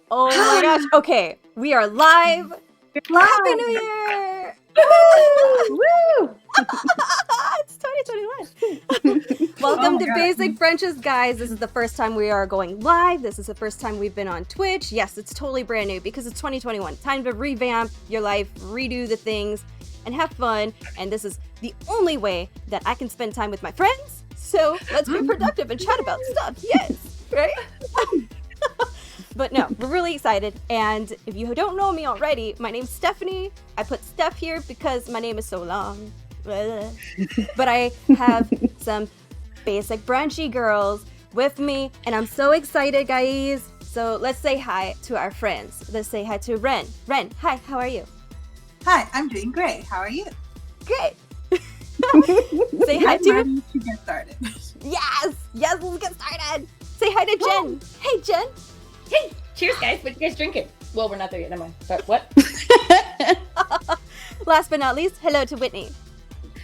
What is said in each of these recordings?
Oh my gosh. Okay, we are live. Happy New Year! Woo! It's 2021. Welcome to Basic Brunches, guys. This is the first time we are going live. This is the first time we've been on Twitch. Yes, it's totally brand new because it's 2021. Time to revamp your life, redo the things, and have fun. And this is the only way that I can spend time with my friends. So let's be productive and chat about stuff. Yes, right? But no, we're really excited. And if you don't know me already, my name's Stephanie. I put Steph here because my name is so long. But I have some basic brunchy girls with me, and I'm so excited, guys. So let's say hi to our friends. Let's say hi to Ren. Ren, hi, how are you? Hi, I'm doing great. How are you? Great. Say hi to... Ready to get started. Yes, let's get started. Say hi to Jen. Woo. Hey, Jen. Hey, cheers, guys. What you guys drinking? Well, we're not there yet. Never mind. But what? Last but not least, hello to Whitney.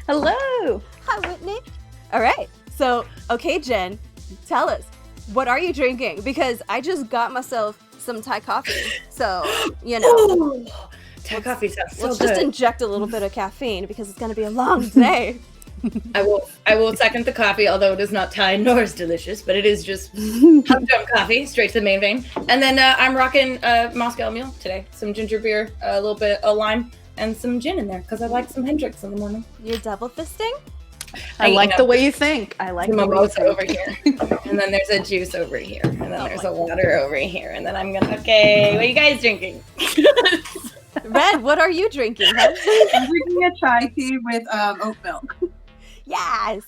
Hello. Hi, Whitney. All right. So, okay, Jen, tell us, what are you drinking? Because I just got myself some Thai coffee. So, you know. Ooh, Thai coffee sounds so let's good. just inject a little bit of caffeine because it's going to be a long day. I will second the coffee, although it is not Thai nor as delicious, but it is just humdrum coffee, straight to the main vein. And then I'm rocking Moscow Mule today. Some ginger beer, a little bit of lime, and some gin in there because I like some Hendrix in the morning. You're double fisting? I like the way you think. I like the the way you mimosa think. over here. And then there's a juice over here. And then there's a water over here. And then I'm gonna, okay, what are you guys drinking? Red, what are you drinking? Huh? I'm drinking a chai tea with oat milk. Yes.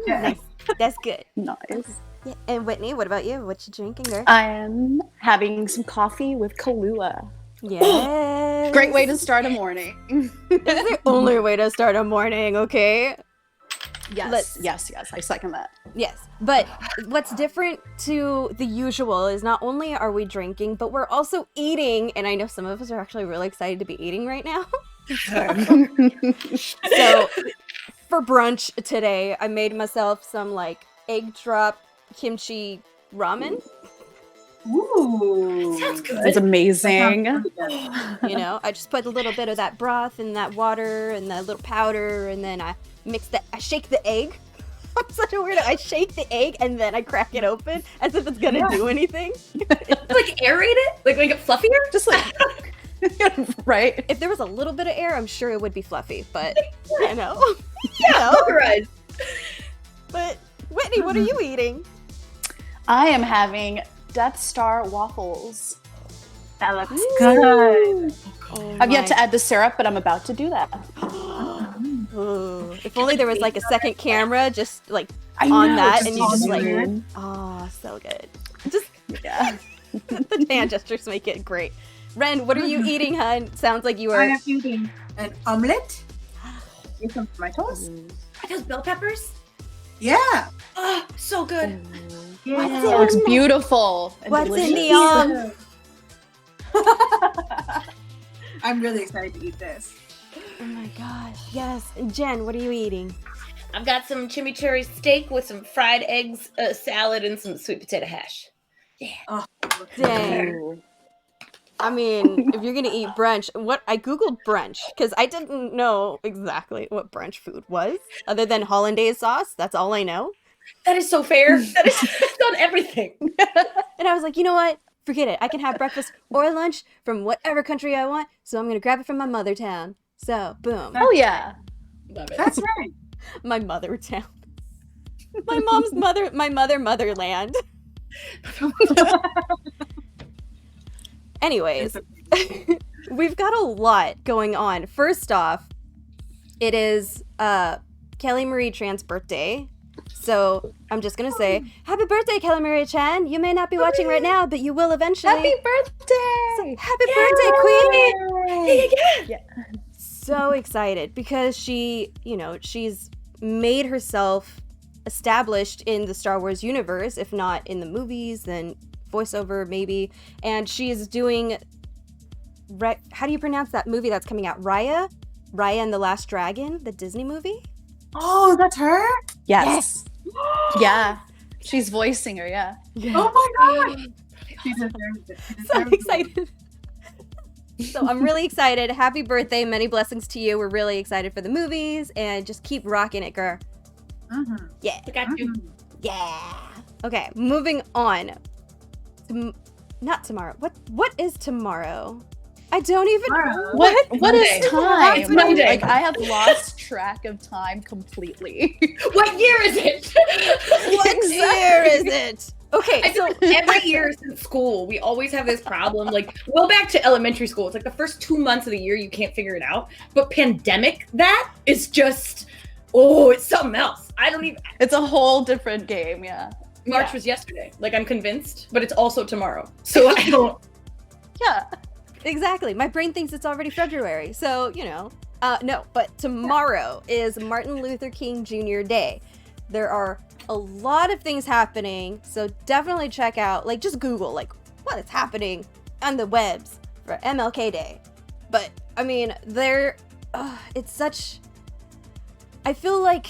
Yeah. Nice. That's good. Nice. Yeah. And Whitney, what about you? What you drinking, girl? I am having some coffee with Kahlua. Yes. Great way to start a morning. This is the only way to start a morning, okay? Yes, yes. I second that. Yes, but what's different to the usual is not only are we drinking, but we're also eating, and I know some of us are actually really excited to be eating right now. So, for brunch today, I made myself some, like, egg drop kimchi ramen. Ooh. Sounds good. It's amazing. You know, I just put a little bit of that broth and that water and that little powder, and then I shake the egg. I'm such a weirdo. I shake the egg and then I crack it open as if it's gonna do anything. Like aerate it? Like make it fluffier? Just like, right? If there was a little bit of air, I'm sure it would be fluffy, but you know. Yeah, pulverized. But Whitney, what are you eating? I am having Death Star waffles. That looks good. Oh I've yet to add the syrup, but I'm about to do that. Ooh, if only there was like a second camera just like I on know, that just and you just like, on. oh, so good. Just Yeah. the hand gestures make it great. Ren, what are you eating, hun? Sounds like you I are. am eating an omelet with some tomatoes. Are those bell peppers? Yeah. Oh, so good. What's It looks beautiful. And What's in delicious. the I'm really excited to eat this. Oh my gosh, yes. And Jen, what are you eating? I've got some chimichurri steak with some fried eggs, salad, and some sweet potato hash. Yeah. Oh, Dang. Ooh. I mean, if you're gonna eat brunch, I googled brunch because I didn't know exactly what brunch food was, other than hollandaise sauce. That's all I know. That is so fair. That is on everything. And I was like, you know what? Forget it. I can have breakfast or lunch from whatever country I want, so I'm gonna grab it from my mother town. So, boom. Oh yeah. Love it. that's right. My mother town. My mom's motherland. Anyways, we've got a lot going on. First off, it is Kelly Marie Tran's birthday. So I'm just going to say, happy birthday, Kelly Marie Tran. You may not be watching right now, but you will eventually. Happy birthday! Happy birthday, Queen! Yeah. So excited because she, you know, she's made herself established in the Star Wars universe, if not in the movies, then voiceover maybe. And she is doing, how do you pronounce that movie that's coming out? Raya and the Last Dragon, the Disney movie? Oh, that's her? Yes. Yeah. She's voicing her, yeah. Oh my god. She deserves it. She So deserves it. excited. So I'm really excited. Happy birthday. Many blessings to you. We're really excited for the movies and just keep rocking it, girl. Mhm. Yeah. I got you. Mhm. Yeah. Okay, moving on. Not tomorrow. What is tomorrow? I don't even Tomorrow. What Monday. is time? It's Monday. Like I have lost track of time completely. What year is it? What year is it? Okay, I feel so like every year since school, we always have this problem. Like, well, back to elementary school, it's like the first 2 months of the year you can't figure it out. But pandemic, that is just, it's something else. I don't even. It's a whole different game, yeah. March was yesterday. Like, I'm convinced, but it's also tomorrow. So I don't. Yeah. exactly. My brain thinks it's already February. So, no, but tomorrow is Martin Luther King Jr. Day. There are a lot of things happening, so definitely check out, like, just Google, like, what is happening on the webs for MLK Day. But, I mean, it's such, I feel like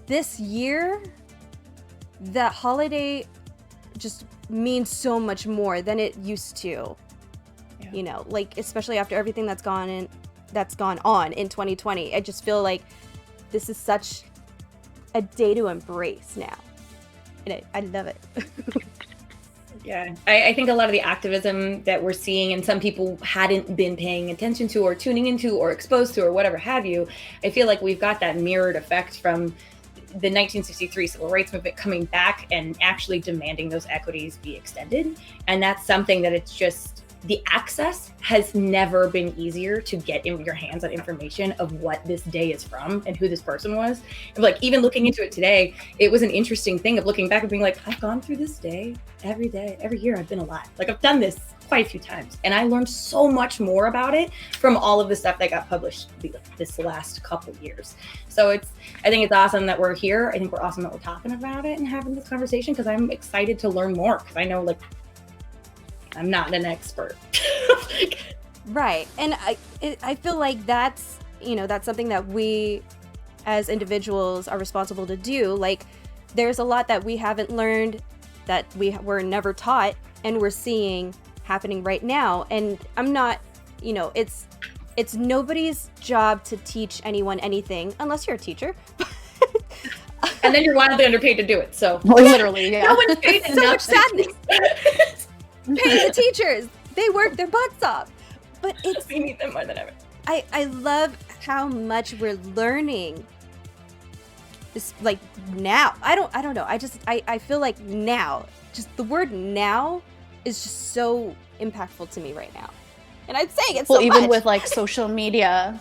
this year, that holiday just means so much more than it used to. Yeah. Like, especially after everything that's gone on in 2020. I just feel like this is such a day to embrace now. And I love it. Yeah, I think a lot of the activism that we're seeing and some people hadn't been paying attention to or tuning into or exposed to or whatever have you, I feel like we've got that mirrored effect from the 1963 civil rights movement coming back and actually demanding those equities be extended. And that's something that it's just, the access has never been easier to get in your hands on information of what this day is from and who this person was. And like, even looking into it today, it was an interesting thing of looking back and being like, I've gone through this day, every year I've been alive. Like, I've done this quite a few times. And I learned so much more about it from all of the stuff that got published this last couple years. So I think it's awesome that we're here. I think we're awesome that we're talking about it and having this conversation, because I'm excited to learn more, because I know, like, I'm not an expert. Right. And I feel like that's something that we as individuals are responsible to do. Like, there's a lot that we haven't learned, that we were never taught, and we're seeing happening right now. And I'm not, it's nobody's job to teach anyone anything unless you're a teacher. And then you're wildly underpaid to do it. So Literally, yeah. no one's paid So enough. much sadness. Pay the teachers. They work their butts off. But We need them more than ever. I love how much we're learning. This, like, now. I don't know. I feel like now, just the word now is just so impactful to me right now. And I'm saying it so much. Well, even with like social media,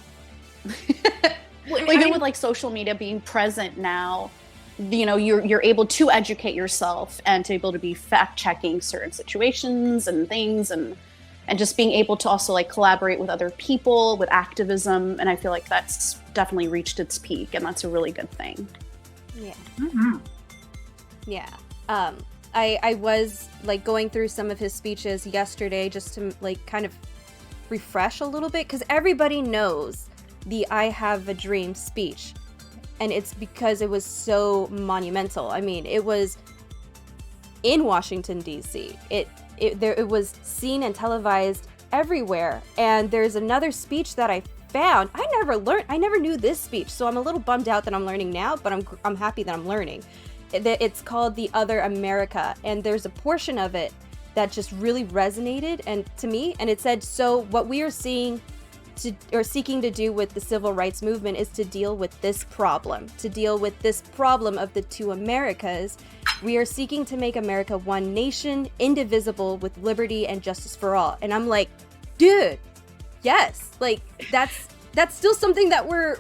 even with like social media being present now, you're able to educate yourself and to able to be fact checking certain situations and things, and just being able to also like collaborate with other people with activism. And I feel like that's definitely reached its peak, and that's a really good thing. Yeah. Mhm. Yeah. I was like going through some of his speeches yesterday just to like kind of refresh a little bit, because everybody knows the I Have a Dream speech, and it's because it was so monumental. I mean, it was in Washington, D.C. It was seen and televised everywhere. And there's another speech that I found. I never knew this speech, so I'm a little bummed out that I'm learning now, but I'm happy that I'm learning. It's called The Other America, and there's a portion of it that just really resonated and to me, and it said, so what we are seeking to do with the civil rights movement is to deal with this problem of the two Americas. We are seeking to make America one nation, indivisible, with liberty and justice for all. And I'm like, dude, yes, like that's still something that we're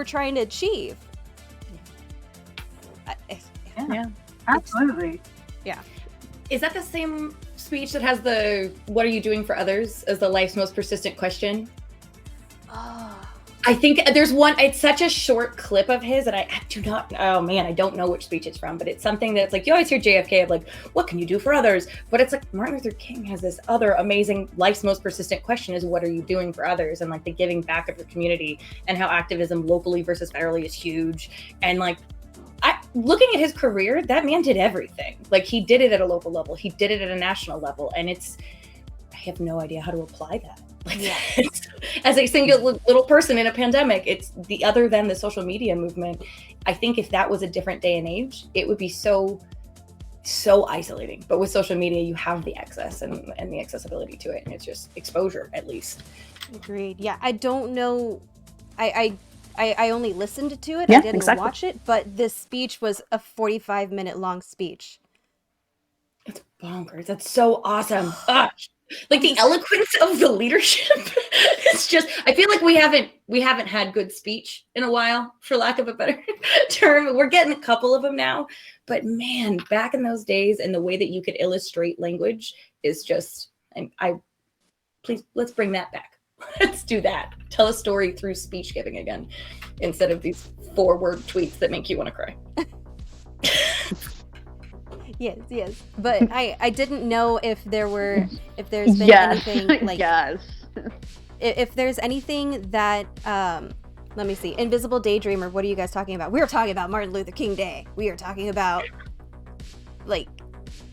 trying to achieve. Yeah. Absolutely. Yeah. Is that the same speech that has the "What are you doing for others" as the life's most persistent question? I think there's one. It's such a short clip of his, and I do not. Oh man, I don't know which speech it's from, but it's something that's like, you always hear JFK of like, "What can you do for others?" But it's like Martin Luther King has this other amazing life's most persistent question: is what are you doing for others? And like the giving back of your community, and how activism locally versus federally is huge. And like, looking at his career, that man did everything. Like, he did it at a local level, he did it at a national level, and I have no idea how to apply that. Like, Yeah. as a single little person in a pandemic, it's the other than the social media movement. I think if that was a different day and age, it would be so isolating. But with social media, you have the access and the accessibility to it, and it's just exposure, at least. Agreed. Yeah, I don't know. I only listened to it. Yeah, I didn't exactly. watch it, but this speech was a 45-minute long speech. It's bonkers. That's so awesome. Like, the eloquence of the leadership. It's just, I feel like we haven't had good speech in a while, for lack of a better term. We're getting a couple of them now, but man, back in those days, and the way that you could illustrate language is just, please, let's bring that back. Let's do that. Tell a story through speech giving again, instead of these 4-word tweets that make you want to cry. Yes. But I didn't know if there's been anything like yes. if there's anything that let me see. Invisible Daydreamer, what are you guys talking about? We're talking about Martin Luther King Day. We are talking about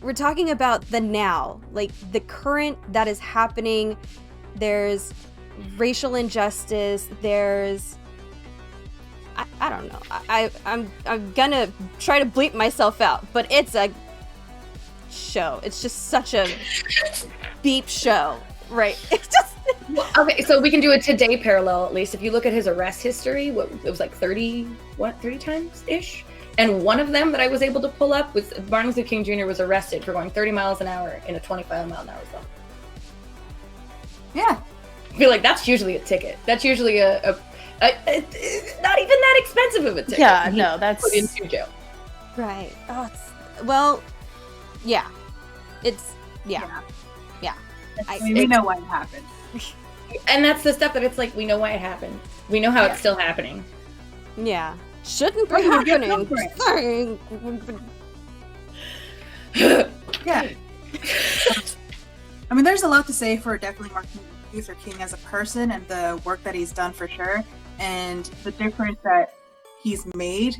we're talking about the now, like the current that is happening. There's racial injustice, there's I don't know. I'm gonna try to bleep myself out, but it's a show. It's just such a beep show, right? It's just okay. So we can do a today parallel, at least. If you look at his arrest history, it was like 30 times ish, and one of them that I was able to pull up was Martin Luther King Jr. was arrested for going 30 miles an hour in a 25-mile-an-hour zone. Yeah. I feel like that's usually a ticket. That's usually a not even that expensive of a ticket. Yeah, no, that's put into jail. right. Oh, well, yeah. It's yeah. We know why it happened. And that's the stuff that it's like, we know why it happened. We know how it's still happening. Yeah. Shouldn't be Well, yeah, happening. Yeah. I mean, there's a lot to say for definitely Martin Luther King as a person and the work that he's done for sure, and the difference that he's made.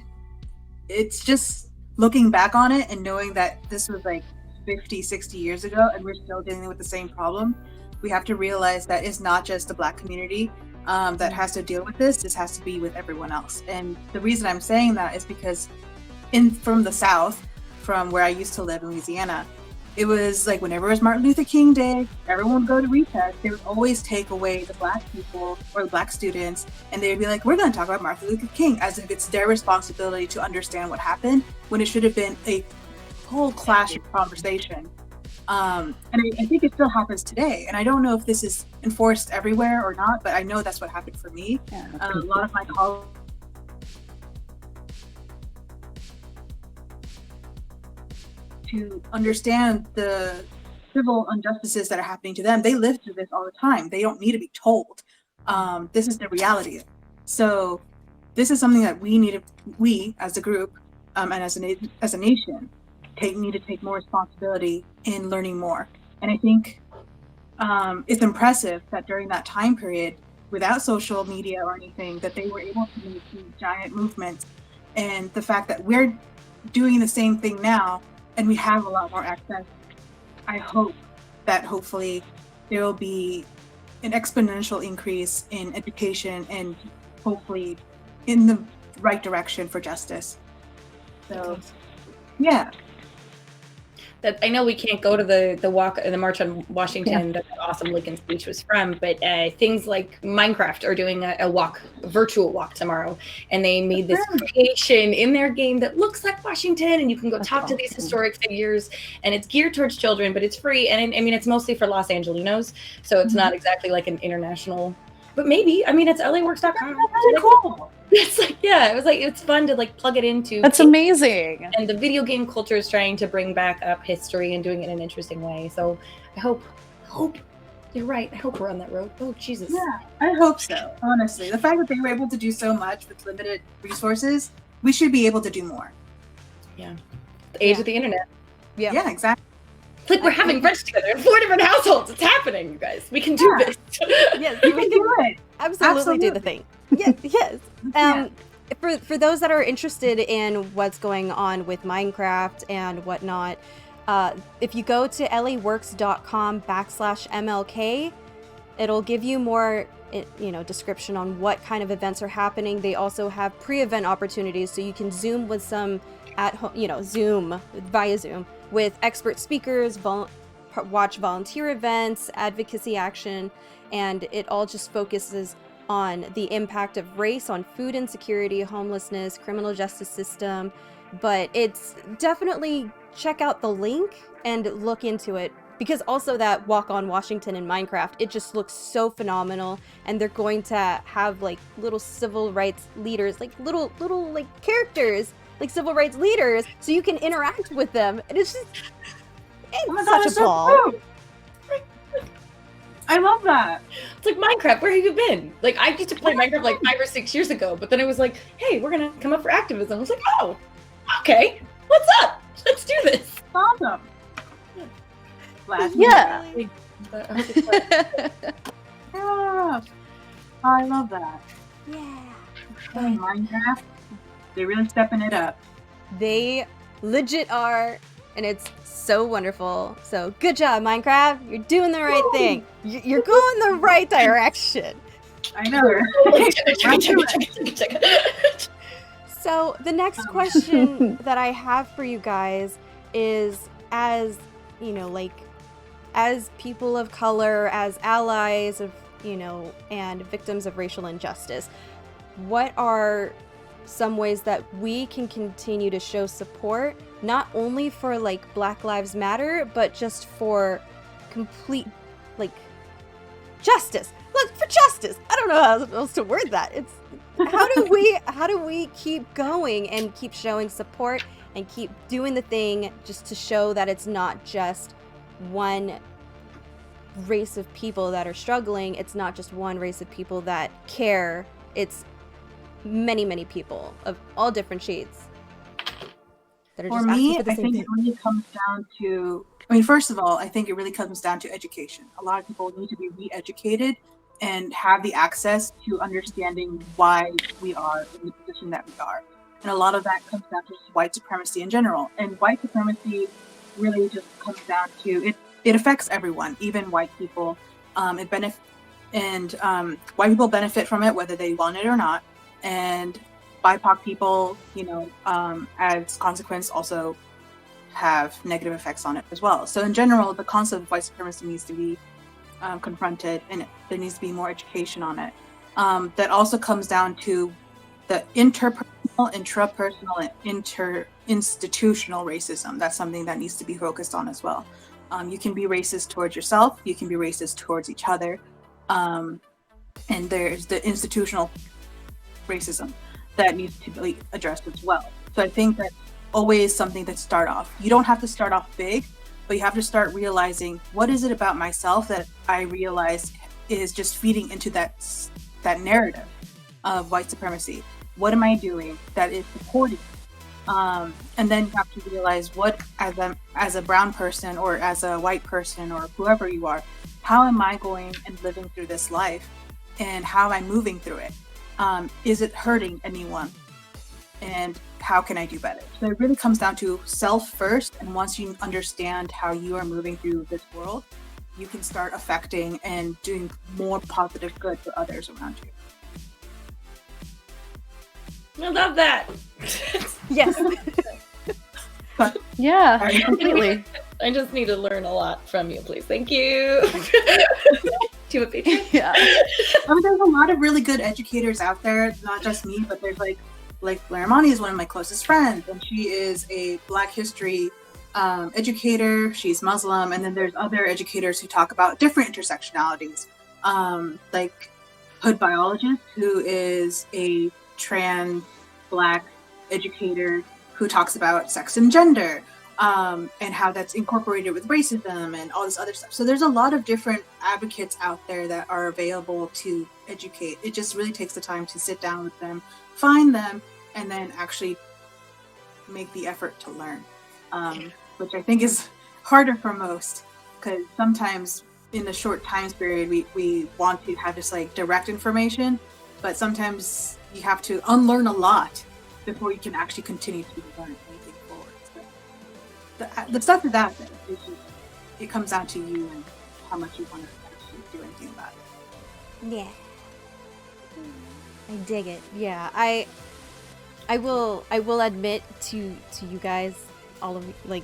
It's just looking back on it and knowing that this was like 50, 60 years ago and we're still dealing with the same problem. We have to realize that it's not just the Black community that has to deal with this. This has to be with everyone else. And the reason I'm saying that is because from the South, from where I used to live in Louisiana, it was like whenever it was Martin Luther King Day, everyone would go to recess. They would always take away the Black people or the Black students, and they'd be like, we're going to talk about Martin Luther King, as if it's their responsibility to understand what happened, when it should have been a whole clash of conversation. And I think it still happens today. And I don't know if this is enforced everywhere or not, but I know that's what happened for me. Yeah, A lot of my colleagues to understand the civil injustices that are happening to them. They live through this all the time. They don't need to be told. This is the reality. So this is something that we as a group and as a nation need to take more responsibility in learning more. And I think it's impressive that during that time period, without social media or anything, that they were able to make these giant movements. And the fact that we're doing the same thing now, and we have a lot more access. I hope that hopefully there will be an exponential increase in education and hopefully in the right direction for justice. So, yeah. That I know we can't go to the March on Washington that awesome Lincoln speech was from, but things like Minecraft are doing a virtual walk tomorrow, and they made this creation in their game that looks like Washington, and you can go talk to these historic figures, and it's geared towards children, but it's free, and I mean it's mostly for Los Angelinos, so it's not exactly like an international, but maybe, I mean it's LAworks.com. That's really cool. It's like, yeah, it was like, it's fun to like plug it into. That's amazing. And the video game culture is trying to bring back up history and doing it in an interesting way. So I hope you're right. I hope we're on that road. Oh, Jesus. Yeah, I hope so, honestly. The fact that they were able to do so much with limited resources, we should be able to do more. Yeah. The age of the internet. Yeah, exactly. It's like we're having brunch together in 4 different households. It's happening, you guys. We can do this. Yes, We can do it. absolutely do the thing. Yes. Yeah. for those that are interested in what's going on with Minecraft and whatnot, if you go to laworks.com/MLK, it'll give you more, description on what kind of events are happening. They also have pre-event opportunities, so you can Zoom with some at home, Zoom via Zoom with expert speakers, watch volunteer events, advocacy action, and it all just focuses on the impact of race on food insecurity, homelessness, criminal justice system. But it's definitely check out the link and look into it, because also that walk on Washington in Minecraft, it just looks so phenomenal, and they're going to have like little civil rights leaders, like little like characters, like civil rights leaders, so you can interact with them, and it's just such a ball. So I love that. It's like, Minecraft, where have you been? Like, I used to play Minecraft like 5 or 6 years ago, but then it was like, hey, we're gonna come up for activism. I was like, oh, okay, what's up? Let's do this. Awesome. Yeah. Yeah. I love that. Yeah. Playing Minecraft, they're really stepping it up. They legit are, and it's so wonderful. So good job, Minecraft. You're doing the right thing. You're going the right direction. I know. So the next question that I have for you guys is, as as people of color, as allies of, and victims of racial injustice, what are some ways that we can continue to show support, not only for like Black Lives Matter, but just for complete justice? Look, for justice. I don't know how else to word that. It's how do we keep going and keep showing support and keep doing the thing, just to show that it's not just one race of people that are struggling, it's not just one race of people that care, it's many people of all different shades that are For just me, asking for the I same think thing. it really comes down to, first of all, I think it really comes down to education. A lot of people need to be re-educated and have the access to understanding why we are in the position that we are. And a lot of that comes down to white supremacy in general. And white supremacy really just comes down to, it affects everyone, even white people. White people benefit from it, whether they want it or not. And BIPOC people, as consequence, also have negative effects on it as well. So in general, the concept of white supremacy needs to be confronted, and there needs to be more education on it. That also comes down to the interpersonal, intrapersonal, and inter-institutional racism. That's something that needs to be focused on as well. You can be racist towards yourself, you can be racist towards each other, and there's the institutional racism that needs to be addressed as well. So I think that's always something that start off. You don't have to start off big, but you have to start realizing, what is it about myself that I realize is just feeding into that narrative of white supremacy? What am I doing that is supporting? And then you have to realize, what, as a brown person or as a white person or whoever you are, how am I going and living through this life, and how am I moving through it? Is it hurting anyone? And how can I do better? So it really comes down to self first. And once you understand how you are moving through this world, you can start affecting and doing more positive good for others around you. I love that. Yes. Yeah, completely. I just need to learn a lot from you, please. Thank you. Do you have a Patreon? Yeah. There's a lot of really good educators out there, not just me, but there's like Laramani is one of my closest friends, and she is a Black history educator. She's Muslim, and then there's other educators who talk about different intersectionalities, like Hood Biologist, who is a Tran Black educator who talks about sex and gender, and how that's incorporated with racism and all this other stuff. So there's a lot of different advocates out there that are available to educate. It just really takes the time to sit down with them, find them, and then actually make the effort to learn, which I think is harder for most, because sometimes in the short time period we want to have just like direct information, but sometimes you have to unlearn a lot before you can actually continue to learn anything forward. So the stuff of that, it comes down to you and how much you want to actually do anything about it. Yeah. I dig it. Yeah, I will admit to you guys, all of you, like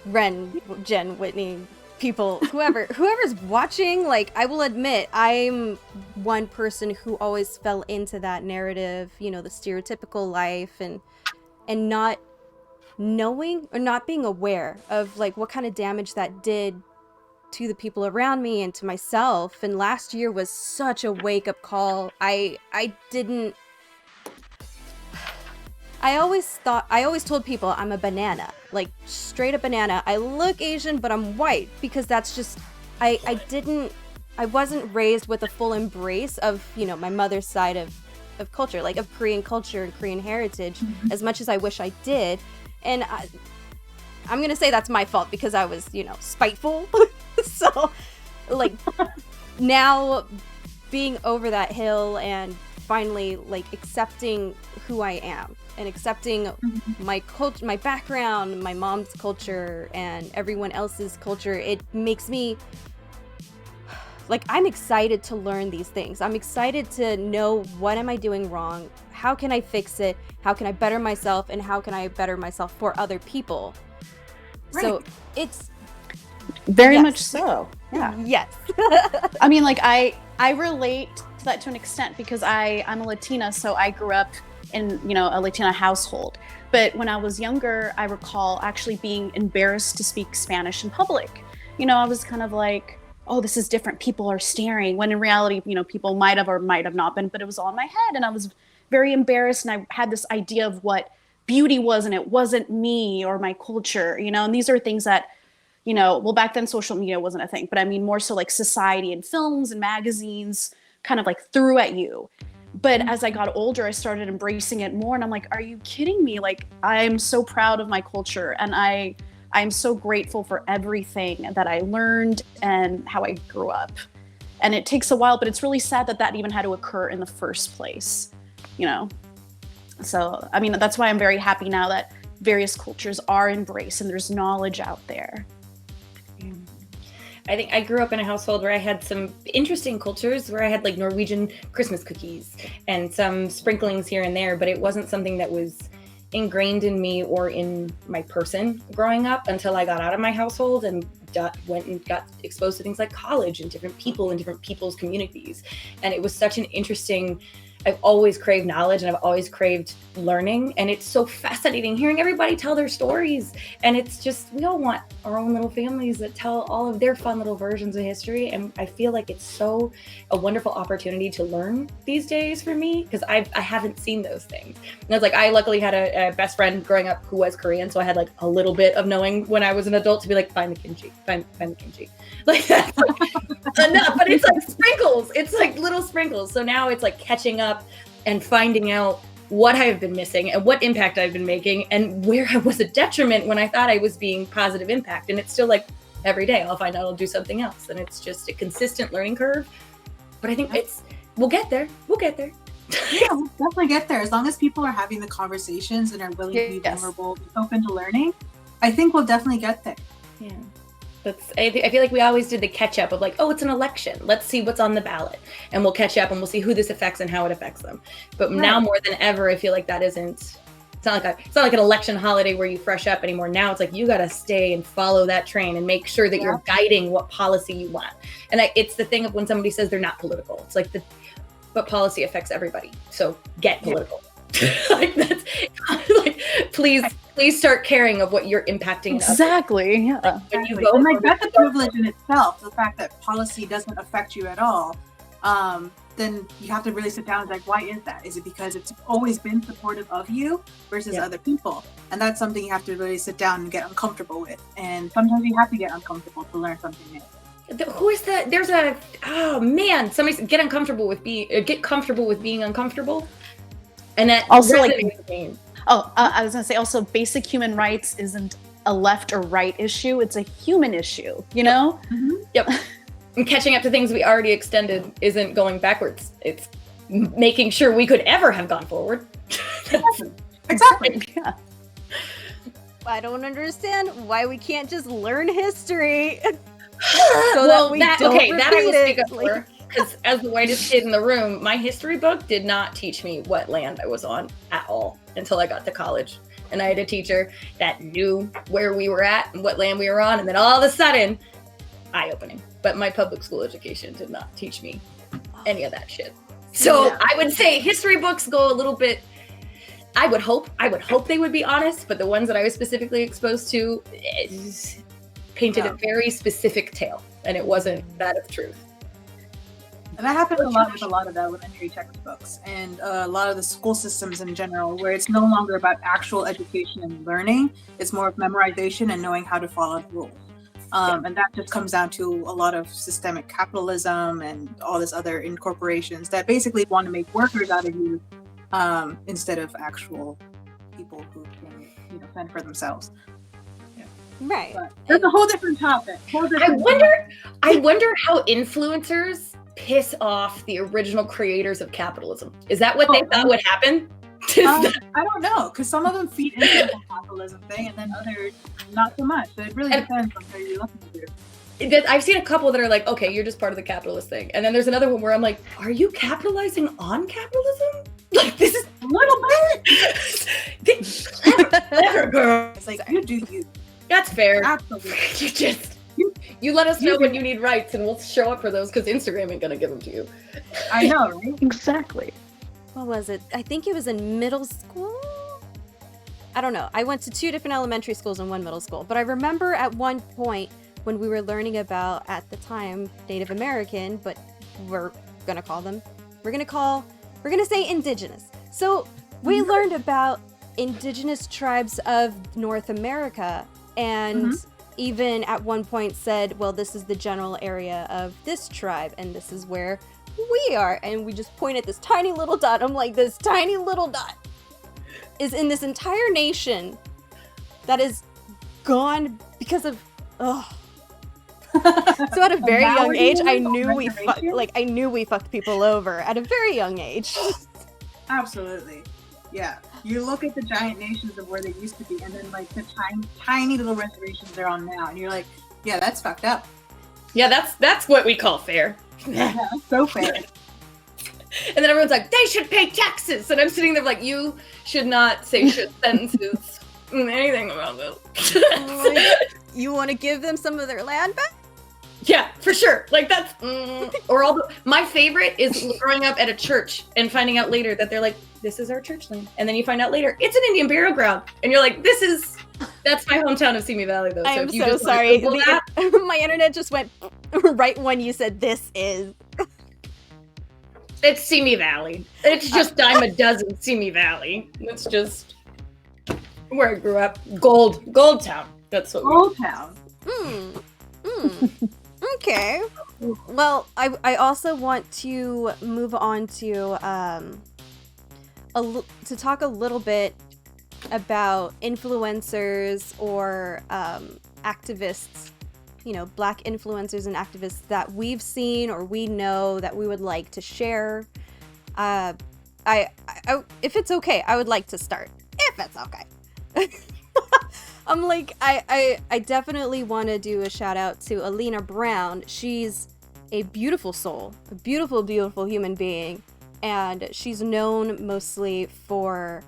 Ren, Jen, Whitney, people, whoever's watching, like, I will admit I'm one person who always fell into that narrative, the stereotypical life, and not knowing or not being aware of like what kind of damage that did to the people around me and to myself. And last year was such a wake-up call. I always told people I'm a banana, like straight up banana. I look Asian, but I'm white, because that's just, I wasn't raised with a full embrace of, my mother's side of culture, like of Korean culture and Korean heritage, as much as I wish I did. And I'm going to say that's my fault, because I was, spiteful. So, like, now being over that hill and finally, like, accepting who I am and accepting my culture, my background, my mom's culture, and everyone else's culture, it makes me, like, I'm excited to learn these things. I'm excited to know, what am I doing wrong? How can I fix it? How can I better myself? And how can I better myself for other people? Right. So it's very much so. Yeah. Yes. I mean, like, I relate to that to an extent, because I'm a Latina, so I grew up in, a Latina household. But when I was younger, I recall actually being embarrassed to speak Spanish in public. I was kind of like, oh, this is different. People are staring. When in reality, people might have or might have not been, but it was all in my head. And I was very embarrassed. And I had this idea of what beauty was, and it wasn't me or my culture, and these are things that, well, back then social media wasn't a thing, but I mean more so like society and films and magazines kind of like threw at you. But as I got older, I started embracing it more, and I'm like, are you kidding me? Like, I'm so proud of my culture, and I'm so grateful for everything that I learned and how I grew up. And it takes a while, but it's really sad that even had to occur in the first place, So, I mean, that's why I'm very happy now that various cultures are embraced and there's knowledge out there. I think I grew up in a household where I had some interesting cultures, where I had like Norwegian Christmas cookies and some sprinklings here and there, but it wasn't something that was ingrained in me or in my person growing up until I got out of my household and went and got exposed to things like college and different people and different people's communities. And it was such an interesting, I've always craved knowledge, and I've always craved learning. And it's so fascinating hearing everybody tell their stories. And it's just, we all want our own little families that tell all of their fun little versions of history. And I feel like it's so a wonderful opportunity to learn these days for me, because I haven't seen those things. And it's like, I luckily had a best friend growing up who was Korean. So I had like a little bit of knowing when I was an adult to be like, find the kimchi, find the kimchi. Like that's like enough, but it's like sprinkles. It's like little sprinkles. So now it's like catching up and finding out what I have been missing and what impact I've been making and where I was a detriment when I thought I was being positive impact. And it's still like every day I'll find out I'll do something else. And it's just a consistent learning curve. But I think we'll get there. We'll get there. Yeah, we'll definitely get there. As long as people are having the conversations and are willing to be vulnerable, open to learning, I think we'll definitely get there. Yeah. I feel like we always did the catch up of like, oh, it's an election. Let's see what's on the ballot, and we'll catch up and we'll see who this affects and how it affects them. But now more than ever, I feel like that isn't. It's not like an election holiday where you fresh up anymore. Now it's like you got to stay and follow that train and make sure that you're guiding what policy you want. And it's the thing of when somebody says they're not political. It's like but policy affects everybody. So get political. Like that's like please start caring of what you're impacting. Exactly. Yeah. Like, when you vote, and like that's a privilege in itself. The fact that policy doesn't affect you at all. Then you have to really sit down and like, why is that? Is it because it's always been supportive of you versus other people? And that's something you have to really sit down and get uncomfortable with. And sometimes you have to get uncomfortable to learn something new. Who is that? There's somebody said, get comfortable with being uncomfortable. And that also like, I was gonna say also basic human rights isn't a left or right issue. It's a human issue, Yep. And catching up to things we already extended isn't going backwards. It's making sure we could ever have gone forward. Exactly. Yeah. I don't understand why we can't just learn history. Well, that we that don't okay, that I will repeat speak it, up for. Because as the whitest kid in the room, my history book did not teach me what land I was on at all until I got to college. And I had a teacher that knew where we were at and what land we were on. And then all of a sudden, eye-opening. But my public school education did not teach me any of that shit. So Yeah. I would say history books go a little bit. I would hope they would be honest, but the ones that I was specifically exposed to painted a very specific tale, and it wasn't that of truth. And that happens a lot with a lot of the elementary textbooks and a lot of the school systems in general, where it's no longer about actual education and learning. It's more of memorization and knowing how to follow the rules. And that just comes down to a lot of systemic capitalism and all this other incorporations that basically want to make workers out of you instead of actual people who can, fend for themselves. Right. But that's a whole different topic. I wonder how influencers piss off the original creators of capitalism. Is that what they thought would happen? I don't know, because some of them feed into the whole capitalism thing, and then others not so much. So it really depends on who you're looking to. I've seen a couple that are like, okay, you're just part of the capitalist thing. And then there's another one where I'm like, are you capitalizing on capitalism? Like, this is A little bit. clever, girl. It's like, you do you. That's fair. Absolutely. You let us know when you need rights, and we'll show up for those because Instagram ain't gonna give them to you. I know, right? Exactly. What was it? I think it was in middle school? I don't know. I went to 2 different elementary schools and 1 middle school. But I remember at one point when we were learning about, at the time, Native American, but we're going to say indigenous. So we learned about indigenous tribes of North America, and even at one point said, well, this is the general area of this tribe, and this is where we are. And we just point at this tiny little dot. I'm like, this tiny little dot is in this entire nation that is gone because of So at a very young age, I knew we fucked people over at a very young age. Absolutely. Yeah. You look at the giant nations of where they used to be, and then like the tiny little reservations they're on now, and you're like, yeah, that's fucked up. Yeah, that's what we call fair. Yeah, that's so fair. And then everyone's like, they should pay taxes. And I'm sitting there like, you should not say shit sentences anything about this. You want to give them some of their land back? Yeah, for sure. Like that's, or my favorite is growing up at a church and finding out later that they're like, this is our church land. And then you find out later, it's an Indian burial ground. And you're like, that's my hometown of Simi Valley though. I am if you so just sorry. Google that, My internet just went right when you said this is. it's Simi Valley. It's just dime a dozen Simi Valley. It's just where I grew up. Gold Town. That's what Old Town. Okay. Well, I also want to move on to to talk a little bit about influencers or activists, Black influencers and activists that we've seen or we know that we would like to share. I if it's okay, I would like to start. If it's okay. I'm like, I definitely want to do a shout out to Alina Brown. She's a beautiful soul, a beautiful, beautiful human being. And she's known mostly for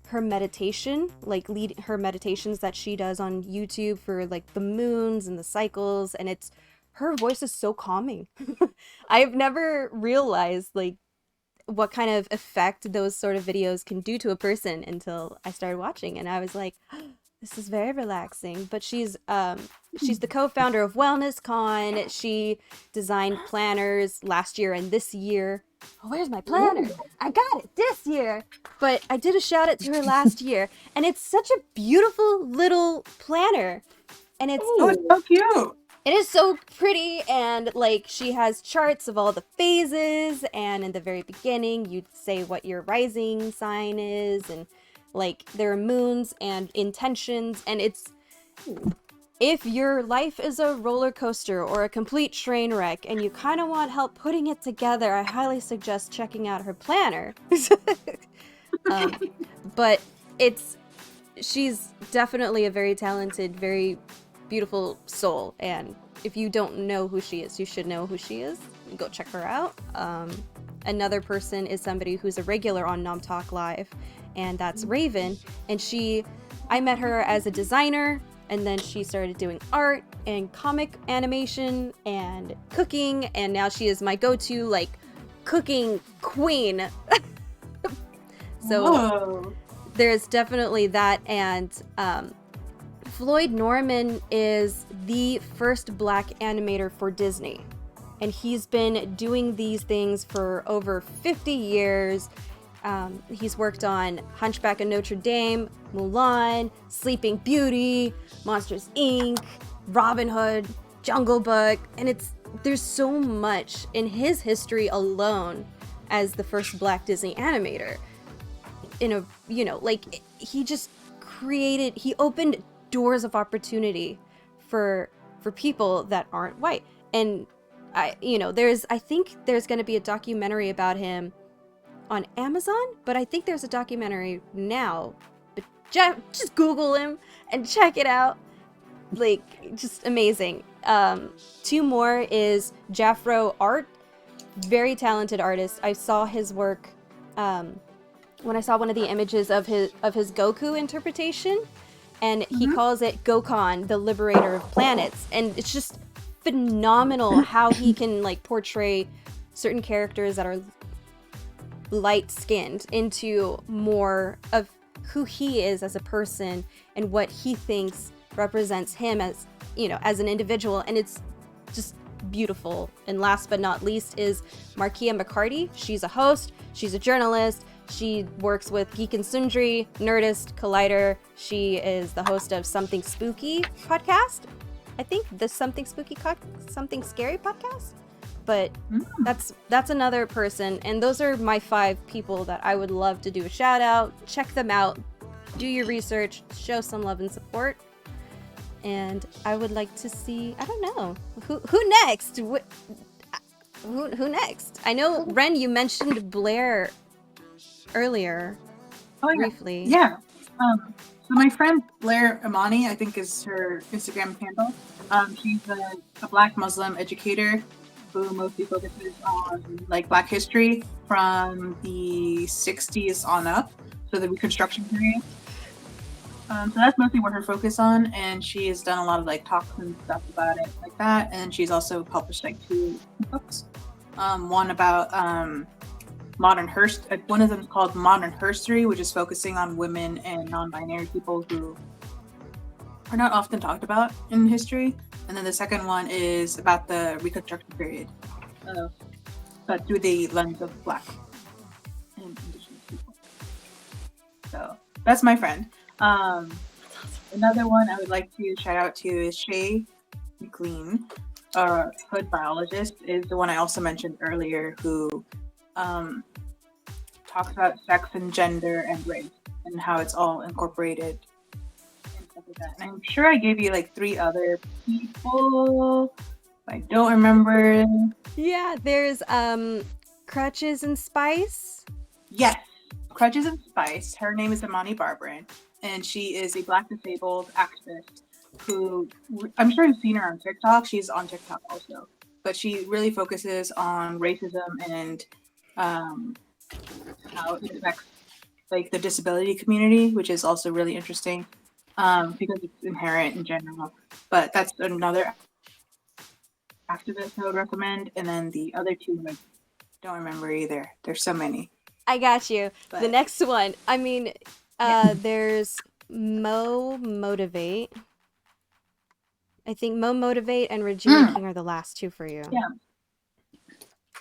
her meditation, like her meditations that she does on YouTube for like the moons and the cycles. And her voice is so calming. I've never realized like what kind of effect those sort of videos can do to a person until I started watching. And I was like, this is very relaxing. But she's the co-founder of Wellness Con. She designed planners last year and this year. Oh, where's my planner? I got it this year. But I did a shout out to her last year. And it's such a beautiful little planner. And it's so cute. It is so pretty, and like she has charts of all the phases, and in the very beginning you'd say what your rising sign is, and like there are moons and intentions, and it's if your life is a roller coaster or a complete train wreck and you kind of want help putting it together, I highly suggest checking out her planner. But she's definitely a very talented, very beautiful soul, and if you don't know who she is, you should know who she is. Go check her out. Another person is somebody who's a regular on Nom Talk Live, and that's Raven, and I met her as a designer, and then she started doing art and comic animation and cooking, and now she is my go-to, like, cooking queen. So Whoa. there's definitely that, and Floyd Norman is the first black animator for Disney, and he's been doing these things for over 50 years. He's worked on Hunchback of Notre Dame, Mulan, Sleeping Beauty, Monsters Inc., Robin Hood, Jungle Book, and there's so much in his history alone as the first black Disney animator. He opened doors of opportunity for people that aren't white. And I think there's going to be a documentary about him on Amazon, but I think there's a documentary now. But just Google him and check it out. Like, just amazing. Two more is Jafro Art, very talented artist. I saw his work when I saw one of the images of his Goku interpretation, and he calls it Gokon, the liberator of planets, and it's just phenomenal how he can, like, portray certain characters that are light-skinned into more of who he is as a person and what he thinks represents him as, as an individual, and it's just beautiful. And last but not least is Markia McCarty. She's a host, she's a journalist, she works with Geek and Sundry, Nerdist, Collider. She is the host of Something Spooky podcast. I think the Something Scary podcast. But that's another person, and those are my 5 people that I would love to do a shout out. Check them out, do your research, show some love and support. And I would like to see, I don't know, who next? Who next? I know, Ren, you mentioned Blair earlier, briefly. Yeah. So my friend Blair Imani, I think is her Instagram handle. She's a Black Muslim educator who mostly focuses on, like, Black history from the 60s on up, so the Reconstruction period. So that's mostly what her focus on, and she has done a lot of, like, talks and stuff about it like that, and she's also published, like, 2 books. One about one of them is called Modern Herstory, which is focusing on women and non-binary people who are not often talked about in history. And then the second one is about the Reconstruction period, but through the lens of Black and Indigenous people. So that's my friend. Another one I would like to shout out to is Shay-Akil, hood biologist, is the one I also mentioned earlier, who talks about sex and gender and race and how it's all incorporated and stuff like that. And I'm sure I gave you, like, 3 other people. I don't remember. Yeah, there's Crutches and Spice. Yes, Crutches and Spice. Her name is Imani Barbaran, and she is a Black disabled activist who, I'm sure you've seen her on TikTok. She's on TikTok also, but she really focuses on racism and how it affects, like, the disability community, which is also really interesting because it's inherent in general. But that's another activist I would recommend. And then the other 2, I don't remember either. There's so many. I got you. But the next one, I mean, there's Mo Motivate. I think Mo Motivate and Regina King are the last 2 for you.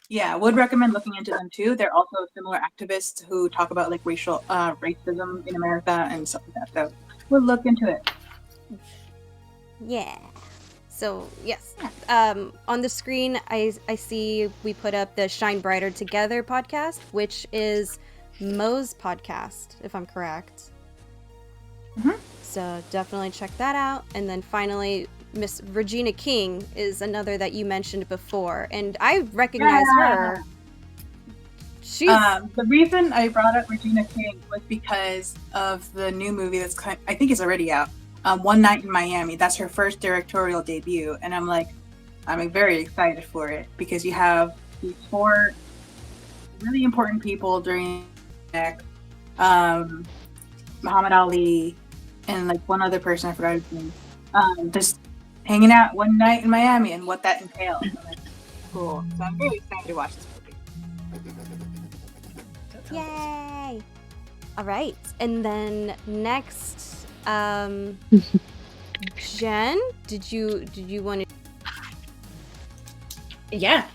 Yeah, would recommend looking into them too. They're also similar activists who talk about, like, racism in America and stuff like that. So we'll look into it. Yeah. So yes, on the screen I see we put up the Shine Brighter Together podcast, which is Mo's podcast, if I'm correct. So definitely check that out. And then finally, Miss Regina King is another that you mentioned before, and I recognize her. She's the reason I brought up Regina King was because of the new movie that's I think it's already out. One Night in Miami. That's her first directorial debut, and I'm very excited for it because you have these 4 really important people during Muhammad Ali and like one other person, I forgot his name, just hanging out one night in Miami and what that entails. Cool. So I'm very excited to watch this movie. Yay! All right, and then next, Jen, did you want to? Yeah.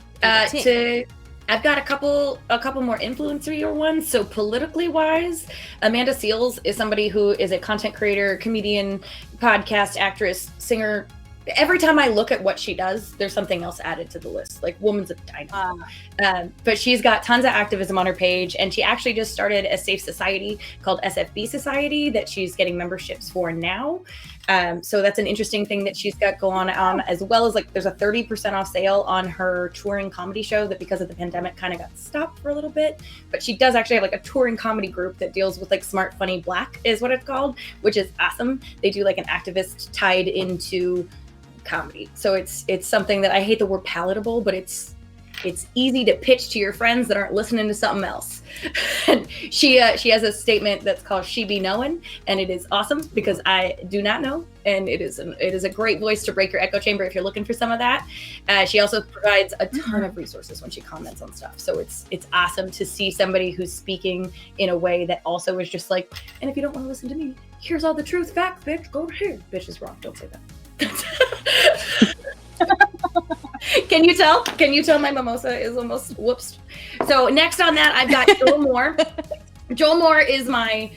I've got a couple more influencer ones. So politically wise, Amanda Seales is somebody who is a content creator, comedian, podcast, actress, singer. Every time I look at what she does, there's something else added to the list. Like, woman's a dynamo. But she's got tons of activism on her page, and she actually just started a safe society called SFB Society that she's getting memberships for now. So that's an interesting thing that she's got going on, as well as like there's a 30% off sale on her touring comedy show that because of the pandemic kind of got stopped for a little bit. But she does actually have like a touring comedy group that deals with like Smart, Funny, Black is what it's called, which is awesome. They do like an activist tied into comedy. So it's something that I hate the word palatable, but it's easy to pitch to your friends that aren't listening to something else. And she has a statement that's called "She Be Knowin'," and it is awesome because I do not know, and it is a great voice to break your echo chamber if you're looking for some of that. She also provides a ton of resources when she comments on stuff. So it's awesome to see somebody who's speaking in a way that also is just like, and if you don't want to listen to me, here's all the truth, facts, bitch. Go over here. Bitch is wrong. Don't say that. Can you tell? Can you tell my mimosa is almost whoops? So next on that, I've got Joel Moore. Joel Moore is my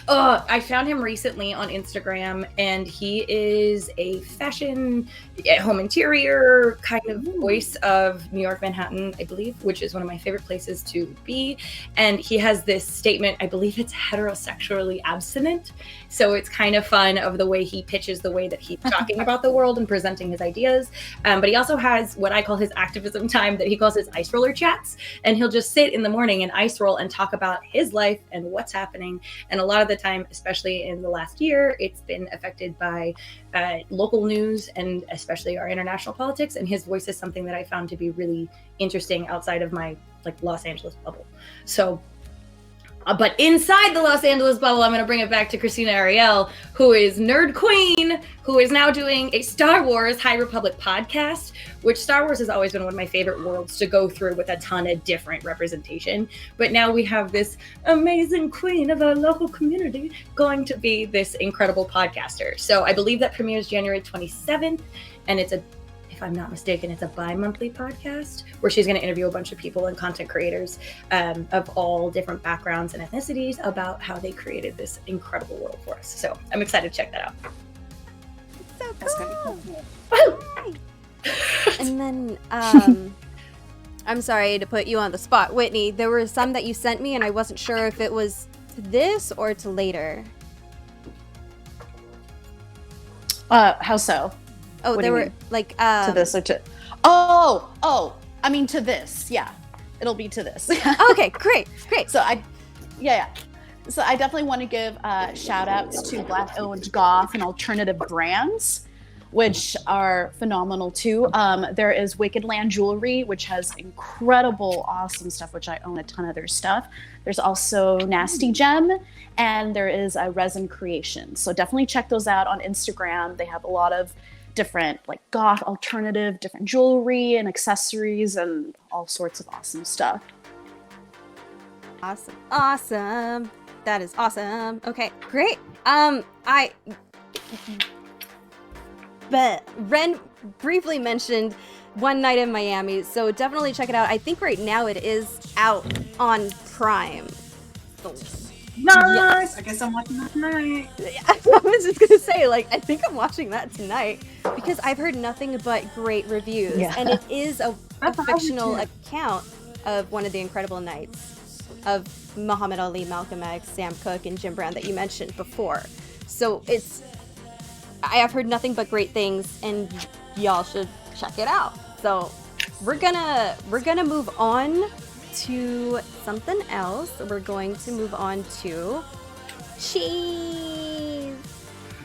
I found him recently on Instagram, and he is a fashion home interior kind of voice of New York, Manhattan, I believe, which is one of my favorite places to be. And he has this statement, I believe it's heterosexually abstinent. So it's kind of fun of the way he pitches, the way that he's talking about the world and presenting his ideas. But he also has what I call his activism time that he calls his ice roller chats. And he'll just sit in the morning and ice roll and talk about his life and what's happening. And a lot of the time, especially in the last year, it's been affected by local news and especially our international politics. And his voice is something that I found to be really interesting outside of my like Los Angeles bubble. So but inside the Los Angeles bubble, I'm going to bring it back to Christina Ariel, who is Nerd Queen, who is now doing a Star Wars High Republic podcast, which Star Wars has always been one of my favorite worlds to go through with a ton of different representation. But now we have this amazing queen of our local community going to be this incredible podcaster. So I believe that premieres January 27th, and it's if I'm not mistaken, it's a bi-monthly podcast where she's going to interview a bunch of people and content creators of all different backgrounds and ethnicities about how they created this incredible world for us. So I'm excited to check that out. So That's cool. gonna And then I'm sorry to put you on the spot, Whitney. There were some that you sent me, and I wasn't sure if it was to this or to later. How so? Oh, What there do you were mean? like To this or to? Oh, I mean to this. Yeah, it'll be to this. Okay, great. So So I definitely want to give shout outs to Black-owned goth and alternative brands, which are phenomenal too. There is Wicked Land Jewelry, which has incredible, awesome stuff, which I own a ton of their stuff. There's also Nasty Gem, and there is Resin Creation. So definitely check those out on Instagram. They have a lot of different like goth alternative, different jewelry and accessories and all sorts of awesome stuff. Awesome. That is awesome. Okay, great. But Ren briefly mentioned One Night in Miami, so definitely check it out. I think right now it is out on Prime. So, Nice. I guess I'm watching that tonight. I was just gonna say, like, I think I'm watching that tonight because I've heard nothing but great reviews, and it is a fictional account of one of the incredible nights of Muhammad Ali, Malcolm X, Sam Cooke, and Jim Brown that you mentioned before. So I have heard nothing but great things, and y'all should check it out. So we're gonna move on to something else. We're going to move on to cheese,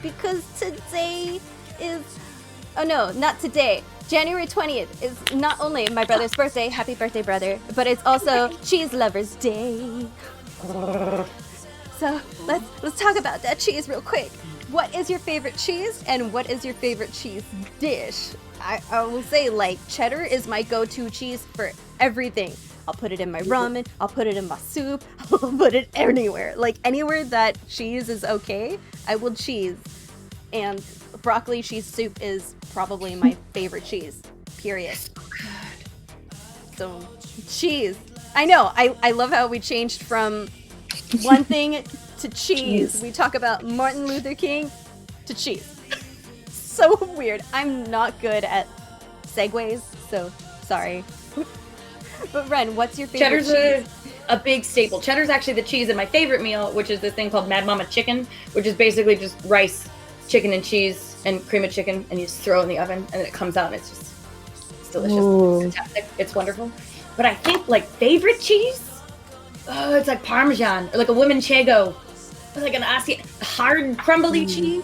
because today is, oh no, not today. January 20th is not only my brother's birthday, happy birthday, brother, but it's also Cheese Lovers Day. So let's talk about that cheese real quick. What is your favorite cheese, and what is your favorite cheese dish? I will say, like, cheddar is my go-to cheese for everything. I'll put it in my ramen, I'll put it in my soup, I'll put it anywhere. Like, anywhere that cheese is okay, I will cheese. And broccoli cheese soup is probably my favorite cheese, period. So, cheese. I know, I love how we changed from one thing to cheese. We talk about Martin Luther King to cheese. So weird. I'm not good at segues, so sorry. But Ren, what's your favorite Cheddar's cheese? a big staple. Cheddar's actually the cheese in my favorite meal, which is this thing called Mad Mama Chicken, which is basically just rice, chicken and cheese, and cream of chicken, and you just throw it in the oven, and then it comes out, and it's delicious. Ooh. It's fantastic. It's wonderful. But I think, like, favorite cheese? Oh, it's like Parmesan, or like a Limoncello, or like an hard, crumbly cheese.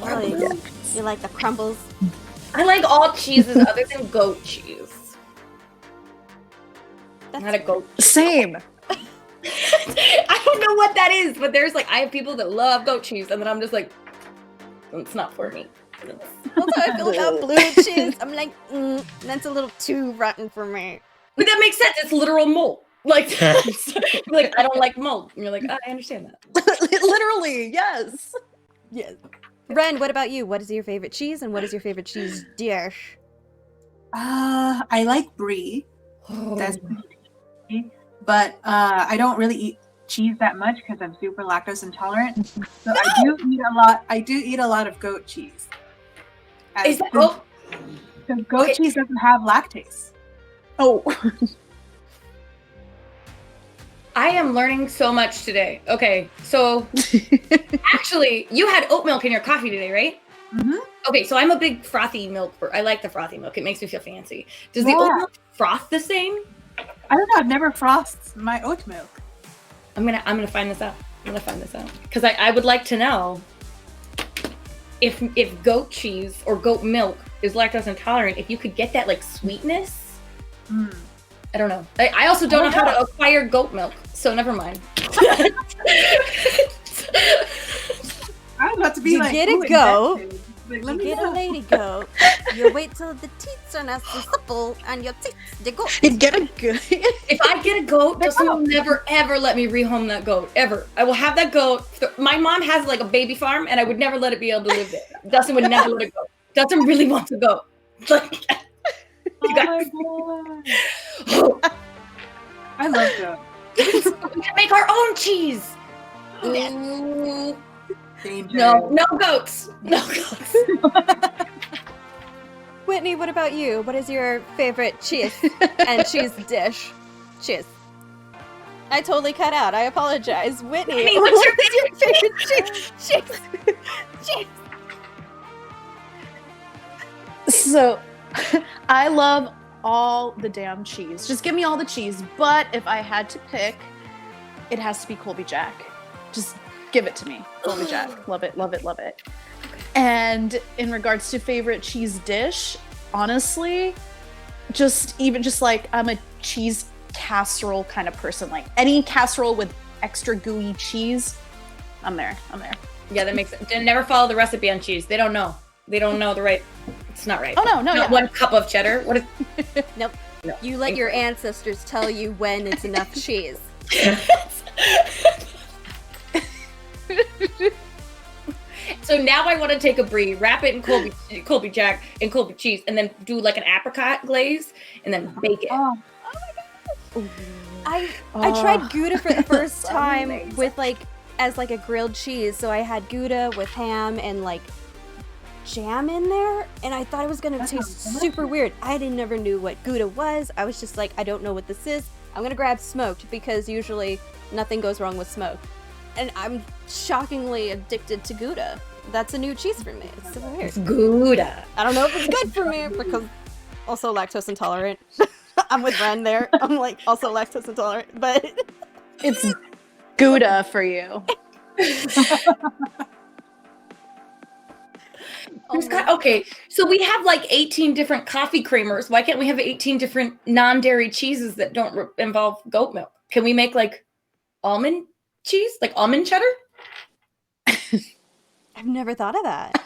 Oh, you like the crumbles? I like all cheeses other than goat cheese. Not a goat. Same. I don't know what that is, but there's like, I have people that love goat cheese, and then I'm just like, it's not for me. That's how I feel about blue cheese. I'm like, that's a little too rotten for me. But that makes sense. It's literal mold. Like, like, I don't like mold. And you're like, I understand that. Literally, yes. Yes. Ren, what about you? What is your favorite cheese, and what is your favorite cheese dish? I like brie. That's but I don't really eat cheese that much because I'm super lactose intolerant. So I do eat a lot. I do eat a lot of goat cheese. Is that goat? Because goat cheese doesn't have lactase. Oh. I am learning so much today. Okay, so actually, you had oat milk in your coffee today, right? Mm-hmm. Okay, so I'm a big frothy milk. I like the frothy milk. It makes me feel fancy. Does the oat milk froth the same? I don't know. I've never frothed my oat milk. I'm gonna find this out. Because I would like to know if goat cheese or goat milk is lactose intolerant. If you could get that like sweetness. I don't know. I also don't know how to acquire goat milk, so never mind. I'm about to be You like, get a ooh, goat. invented. Like, You let me get know. a lady goat. You wait till the teats are nice and supple, and your teats they go. You get a good. If I get a goat, Dustin will never ever let me rehome that goat ever. I will have that goat. My mom has like a baby farm, and I would never let it be able to live there. Dustin would never let it go. Dustin really wants a goat. Like, Oh my god. I love goat. we can make our own cheese. Ooh. Danger. No goats. No goats. Whitney, what about you? What is your favorite cheese and cheese dish? Cheese. I totally cut out. I apologize. Whitney, Whitney, what's your favorite cheese? Cheese. So, I love all the damn cheese. Just give me all the cheese. But if I had to pick, it has to be Colby Jack. Just give it to me. Colby Jack. Love it, love it, love it. And in regards to favorite cheese dish, honestly, just like I'm a cheese casserole kind of person. Like any casserole with extra gooey cheese, I'm there. Yeah, that makes sense. Never follow the recipe on cheese. They don't know. They don't know the right. It's not right. Oh no, Not 1 cup of cheddar. What is? Nope. No. You let your ancestors tell you when it's enough cheese. So now I want to take a brie, wrap it in Colby Jack and Colby cheese, and then do like an apricot glaze, and then bake it. Oh, I tried Gouda for the first So time amazing. with as a grilled cheese. So I had Gouda with ham and like jam in there, and I thought it was gonna That taste sounds super weird. I never knew what Gouda was. I was just like, I don't know what this is. I'm gonna grab smoked because usually nothing goes wrong with smoked. And I'm shockingly addicted to Gouda. That's a new cheese for me. It's so weird. It's Gouda. I don't know if it's good for me because also lactose intolerant. I'm with Ren there. I'm like also lactose intolerant, but It's Gouda for you. Okay, so we have like 18 different coffee creamers. Why can't we have 18 different non-dairy cheeses that don't involve goat milk? Can we make like almond cheese, like almond cheddar? I've never thought of that.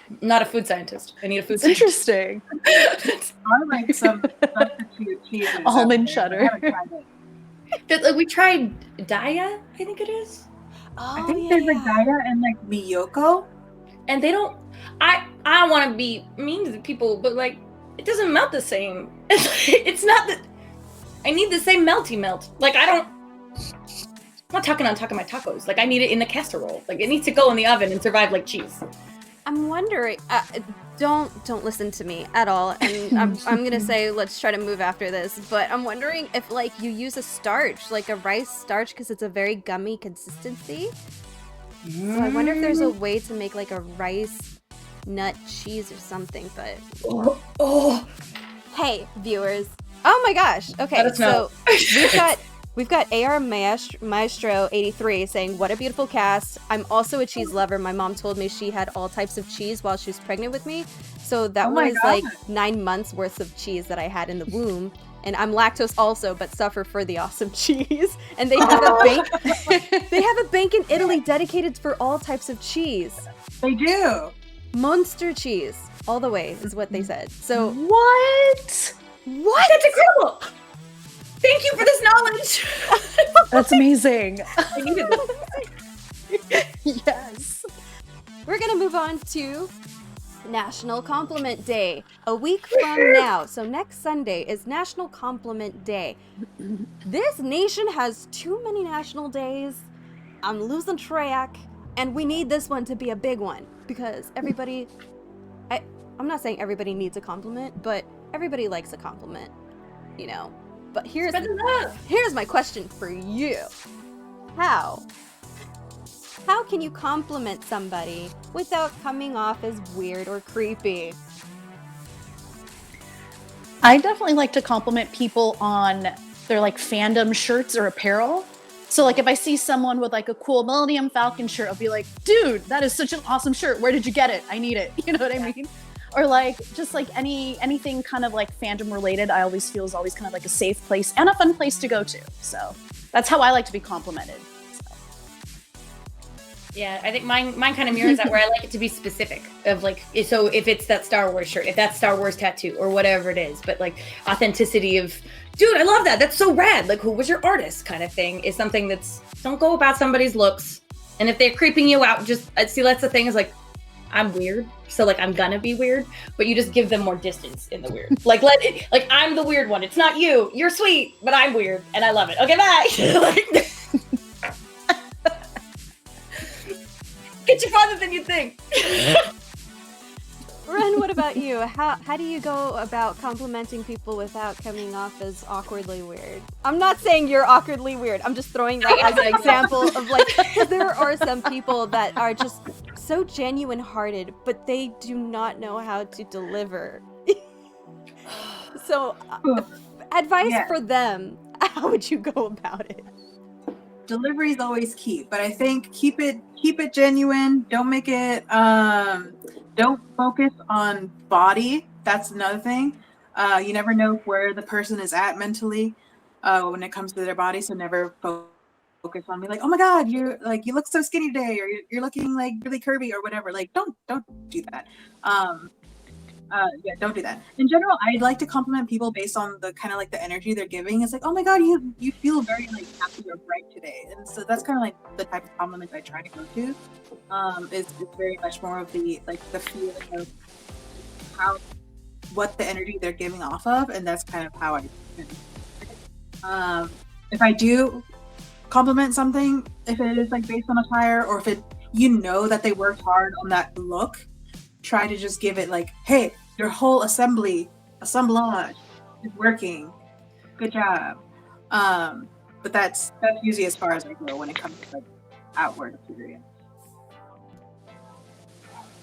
I'm not a food scientist. I need a food scientist. Interesting. I like some substitute cheeses. Almond out there. cheddar. I haven't tried it. Like, we tried Daya, I think it is. Oh, I think there's like Daya and like Miyoko. And they don't. I don't want to be mean to the people, but like it doesn't melt the same. It's not that. I need the same melty melt. Like I don't. I'm not talking on top of my tacos. Like I need it in the casserole. Like it needs to go in the oven and survive like cheese. I'm wondering. Don't listen to me at all. And I'm gonna say let's try to move after this. But I'm wondering if like you use a starch, like a rice starch, because it's a very gummy consistency. So I wonder if there's a way to make like a rice nut cheese or something. But hey, viewers. Oh my gosh. Okay, Let us know. so we've got AR Maestro 83 saying, "What a beautiful cast. I'm also a cheese lover. My mom told me she had all types of cheese while she was pregnant with me. So that was like 9 months worth of cheese that I had in the womb. And I'm lactose also, but suffer for the awesome cheese. And they have a bank. They have a bank in Italy dedicated for all types of cheese. They do. Monster cheese, all the way, is what they said. So What? what? That's incredible. Thank you for this knowledge. That's amazing. I needed this. Yes. We're gonna move on to National Compliment Day. A week from now, so next Sunday, is National Compliment Day. This nation has too many national days. I'm losing track, and we need this one to be a big one because everybody. I'm not saying everybody needs a compliment, but everybody likes a compliment, you know. But here's my question for you: How can you compliment somebody without coming off as weird or creepy? I definitely like to compliment people on their like fandom shirts or apparel. So like if I see someone with like a cool Millennium Falcon shirt, I'll be like, dude, that is such an awesome shirt. Where did you get it? I need it. You know what I mean? Or like just like anything kind of like fandom related, I always feel is always kind of like a safe place and a fun place to go to. So that's how I like to be complimented. Yeah, I think mine kind of mirrors that, where I like it to be specific of like, so if it's that Star Wars shirt, if that's Star Wars tattoo or whatever it is, but like authenticity of, dude, I love that. That's so rad. Like, who was your artist kind of thing is something that's, don't go about somebody's looks. And if they're creeping you out, just see, that's the thing is like, I'm weird. So like, I'm gonna be weird, but you just give them more distance in the weird. Like, like I'm the weird one. It's not you. You're sweet, but I'm weird and I love it. Okay, bye. Like, get you farther than you think. Ren, what about you? How do you go about complimenting people without coming off as awkwardly weird? I'm not saying you're awkwardly weird. I'm just throwing that as an example of like, 'cause there are some people that are just so genuine-hearted, but they do not know how to deliver. So, advice for them. How would you go about it? Delivery is always key, but I think keep it genuine. Don't make it don't focus on body. That's another thing. You never know where the person is at mentally when it comes to their body, so never focus on me like, oh my god, you look so skinny today, or you're looking like really curvy or whatever. Like don't do that. Yeah, don't do that. In general, I like to compliment people based on the kind of like the energy they're giving. It's like, oh my god, you feel very like happy or bright today, and so that's kind of like the type of compliments I try to go to. It's very much more of the like the feeling of what the energy they're giving off of, and that's kind of how I. If I do compliment something, if it is like based on attire, or if it that they worked hard on that look. Try to just give it like, hey, your whole assemblage is working. Good job. But that's usually as far as I go when it comes to like outward appearance.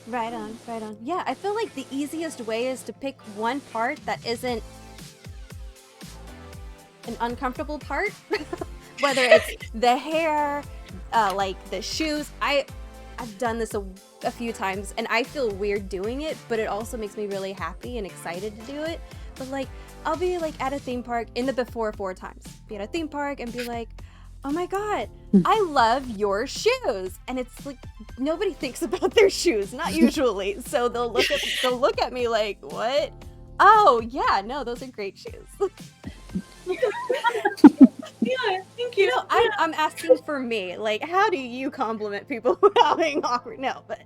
Right on, right on. Yeah, I feel like the easiest way is to pick one part that isn't an uncomfortable part. Whether it's the hair, like the shoes. I've done this a few times and I feel weird doing it, but it also makes me really happy and excited to do it. But like, I'll be like at a theme park in the before 4 times. Be at a theme park and be like, oh my God, I love your shoes. And it's like, nobody thinks about their shoes, not usually. So they'll look at me like, what? Oh yeah, no, those are great shoes. Yeah, thank you. You know, I'm asking for me. Like, how do you compliment people without being awkward? No, but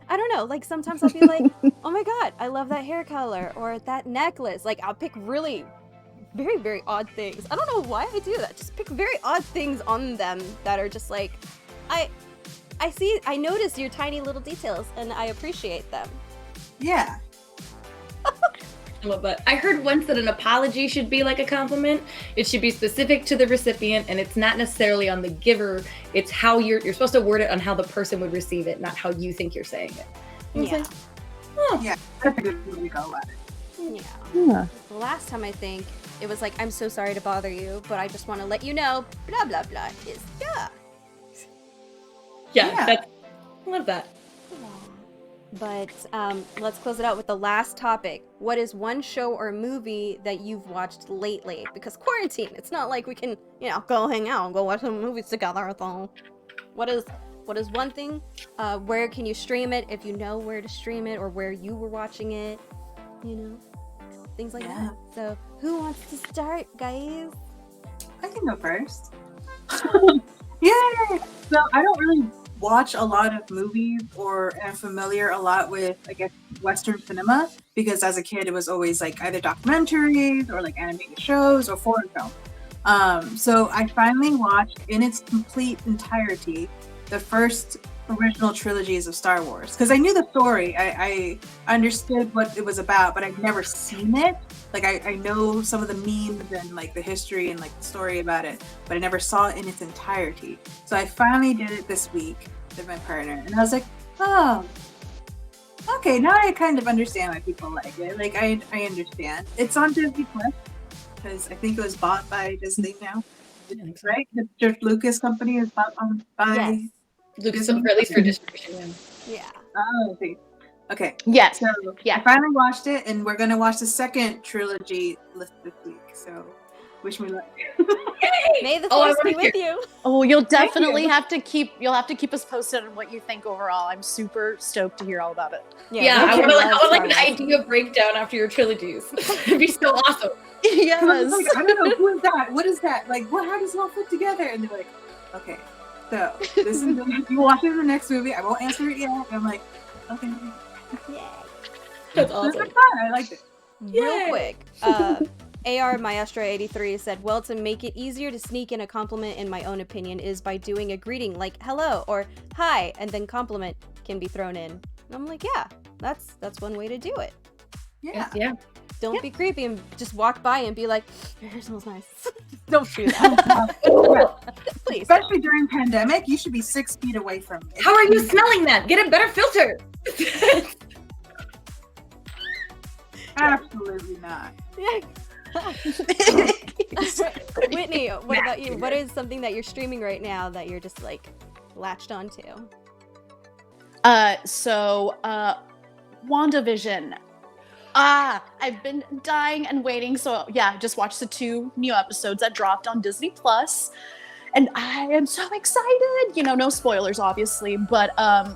I don't know. Like, sometimes I'll be like, oh my God, I love that hair color or that necklace. Like, I'll pick really very, very odd things. I don't know why I do that. Just pick very odd things on them that are just like, I notice your tiny little details and I appreciate them. Yeah. I love that. I heard once that an apology should be like a compliment. It should be specific to the recipient, and it's not necessarily on the giver. It's how you're supposed to word it on how the person would receive it, not how you think you're saying it. And it's Yeah. like, oh, Yeah. That's a good way to go about it. Yeah. Yeah. The last time I think it was like, I'm so sorry to bother you, but I just want to let you know, blah, blah, blah, is yeah. Yeah. That's, I love that. But let's close it out with the last topic. What is one show or movie that you've watched lately? Because quarantine, it's not like we can, go hang out and go watch some movies together. So what is one thing? Where can you stream it if you know where to stream it or where you were watching it? Things like that. So who wants to start, guys? I can go first. Yeah. So I don't really watch a lot of movies or am familiar a lot with, I guess, Western cinema, because as a kid it was always like either documentaries or like animated shows or foreign film. So I finally watched in its complete entirety the first original trilogies of Star Wars, because I knew the story. I understood what it was about, but I've never seen it. Like I know some of the memes and like the history and like the story about it, but I never saw it in its entirety. So I finally did it this week with my partner, and I was like, oh, okay, now I kind of understand why people like it. Like I understand. It's on Disney Plus because I think it was bought by Disney now, right? The George Lucas company is bought by. Yes. Lucas, or at least for distribution. Yeah. Oh, okay. Yes. So Yeah. I finally watched it, and we're gonna watch the second trilogy this week. So wish me luck. May the Oh, I force be wanna with you. Oh, you'll Thank definitely you. have to keep us posted on what you think overall. I'm super stoked to hear all about it. Yeah, I we would love like an Star Wars. idea breakdown after your trilogies. It'd be so awesome. And I was Yes. like, I don't know, who is that? What is that? Like, what? How does it all fit together? And they're like, okay, so this is you watch it in the next movie. I won't answer it yet. And I'm like, okay. Yay. That's So it's awesome. like fun. I liked it. Real Yay. quick, AR Maestro 83 said, well, to make it easier to sneak in a compliment, in my own opinion, is by doing a greeting like hello or hi, and then compliment can be thrown in. And I'm like, yeah, that's one way to do it. Yeah. Yeah. Don't be creepy and just walk by and be like, your hair smells nice. Don't do that. Please. Especially during pandemic, you should be 6 feet away from me. How are you smelling that? Get a better filter. Absolutely not. Whitney, what about you? What is something that you're streaming right now that you're just like latched onto? WandaVision. I've been dying and waiting. So yeah, just watched the 2 new episodes that dropped on Disney Plus. And I am so excited. No spoilers, obviously, but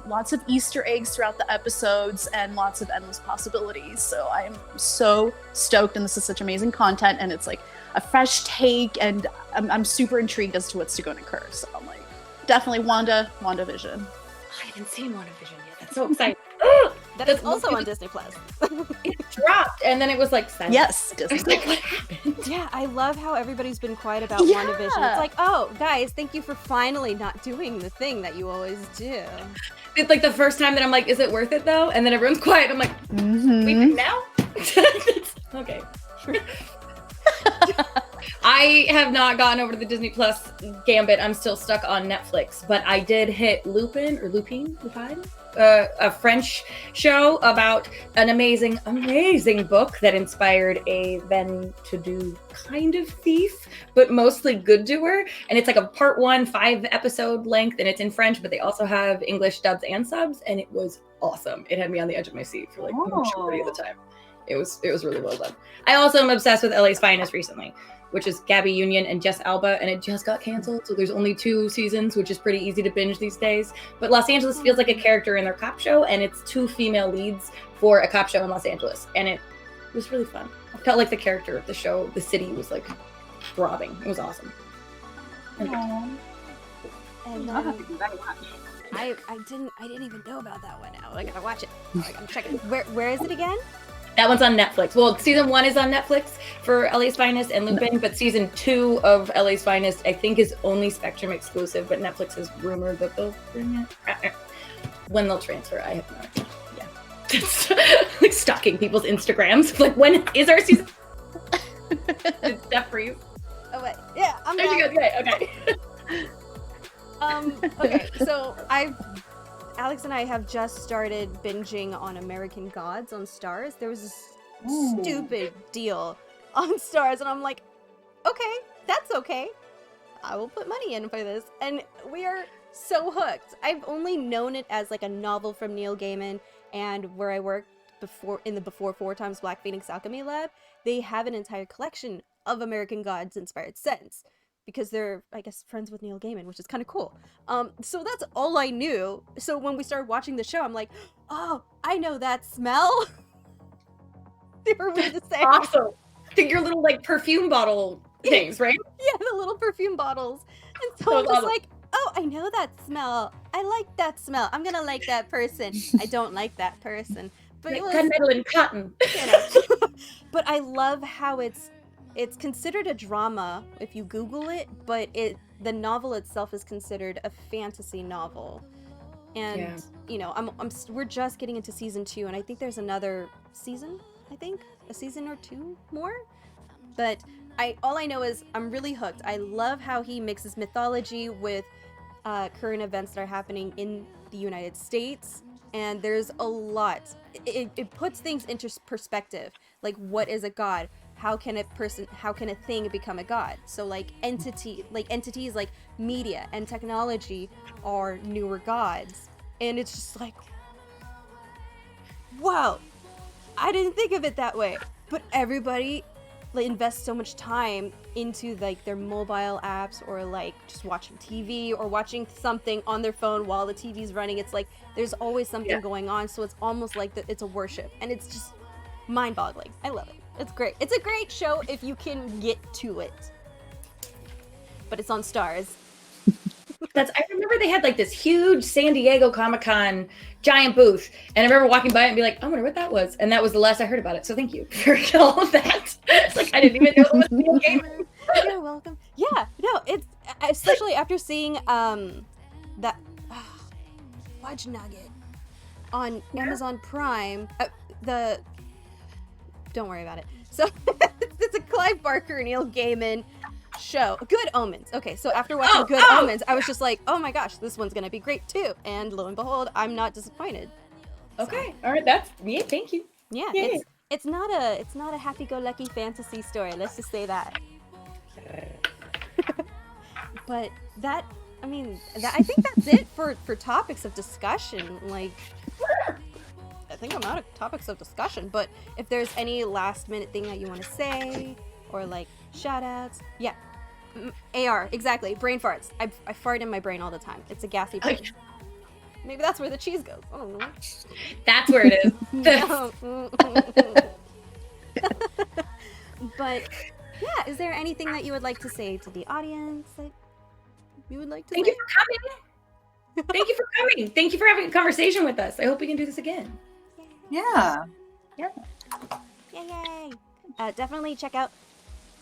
lots of Easter eggs throughout the episodes and lots of endless possibilities. So I am so stoked, and this is such amazing content, and it's like a fresh take, and I'm super intrigued as to what's going to occur. So I'm like, definitely WandaVision. I haven't seen WandaVision yet. That's so exciting. That is also on Disney Plus. It dropped, and then it was like silent. Yes, I Disney. was like, what happened? Yeah, I love how everybody's been quiet about Yeah. WandaVision. It's like, oh, guys, thank you for finally not doing the thing that you always do. It's like the first time that I'm like, is it worth it though? And then everyone's quiet. I'm like, Mhm. wait, now? Okay. I have not gotten over to the Disney Plus gambit. I'm still stuck on Netflix, but I did hit Lupin, a French show about an amazing book that inspired a then-to-do kind of thief, but mostly good doer. And it's like a part 1, 5-episode length, and it's in French, but they also have English dubs and subs, and it was awesome. It had me on the edge of my seat for like the majority of the time. It was really well done. I also am obsessed with LA's Finest recently, which is Gabby Union and Jess Alba, and it just got canceled, so there's only 2 seasons, which is pretty easy to binge these days. But Los Angeles feels like a character in their cop show, and it's 2 female leads for a cop show in Los Angeles, and it was really fun. I felt like the character of the show, the city, was like throbbing. It was awesome. And I'll have to give that a watch. I didn't even know about that one now. I gotta watch it. I'm checking. Where is it again? That one's on Netflix. Well, season 1 is on Netflix for LA's Finest and Lupin, but season 2 of LA's Finest, I think, is only Spectrum exclusive, but Netflix has rumored that they'll bring it. When they'll transfer, I have no idea. Yeah. It's like stalking people's Instagrams. Like, when is our season? Is that for you? Oh, wait. Yeah, I'm There you go. Okay. Okay, so Alex and I have just started binging on American Gods on Stars. There was this stupid deal on Stars, and I'm like, okay, that's okay. I will put money in for this. And we are so hooked. I've only known it as like a novel from Neil Gaiman, and where I worked before in the Before 4 Times Black Phoenix Alchemy Lab, they have an entire collection of American Gods inspired scents, because they're, I guess, friends with Neil Gaiman, which is kind of cool. So that's all I knew. So when we started watching the show, I'm like, oh, I know that smell. They were weird to say. Awesome. Your little, like, perfume bottle things, right? Yeah, the little perfume bottles. And so I'm just like, oh, I know that smell. I like that smell. I'm gonna like that person. I don't like that person. But Like it was, gunmetal and cotton. you know. But I love how it's considered a drama if you Google it, but the novel itself is considered a fantasy novel. And you know, we're just getting into season 2, and I think there's another season. I think a season or 2 more. But all I know is I'm really hooked. I love how he mixes mythology with current events that are happening in the United States. And there's a lot. It puts things into perspective. Like, what is a god? How can a thing become a god? So like entities like media and technology are newer gods. And it's just like, wow, I didn't think of it that way. But everybody invests so much time into like their mobile apps, or like just watching TV or watching something on their phone while the TV's running. It's like there's always something going on, so it's almost like it's a worship, and it's just mind-boggling. I love it. It's great. It's a great show if you can get to it. But it's on Stars. I remember they had like this huge San Diego Comic-Con giant booth, and I remember walking by it and be like, I wonder what that was. And that was the last I heard about it. So thank you for all of that. It's like, I didn't even know it was Neil Gaiman. You're welcome. Yeah, no, it's especially after seeing that Fudge Nugget on Amazon Prime. Don't worry about it. So it's a Clive Barker, Neil Gaiman show. Good Omens. Okay, so after watching Good Omens, I was just like, oh my gosh, this one's gonna be great too. And lo and behold, I'm not disappointed. Okay, all right, that's me. Thank you. Yeah, Yay. it's not a happy-go-lucky fantasy story. Let's just say that. But I think that's it for topics of discussion. Like, I think I'm out of topics of discussion, but if there's any last minute thing that you want to say, or like shout outs, yeah. AR, exactly. Brain farts. I fart in my brain all the time. It's a gassy brain. Maybe that's where the cheese goes. I don't know. That's where it is. No. But yeah, is there anything that you would like to say to the audience that you would like to Thank say? you for coming. Thank you for coming. Thank you for having a conversation with us. I hope we can do this again. Yeah. Yay! Definitely check out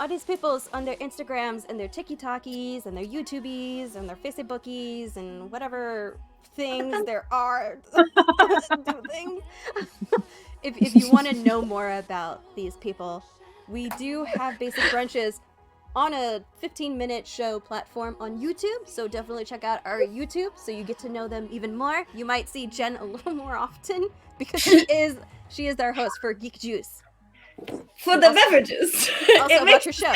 all these peoples on their Instagrams and their TikTokies and their YouTubies and their Facebookies and whatever things there are to do things. If you want to know more about these people, we do have basic brunches on a 15-minute show platform on YouTube, so definitely check out our YouTube so you get to know them even more. You might see Jen a little more often because she is our host for Geek Juice. For the beverages. Also about your show.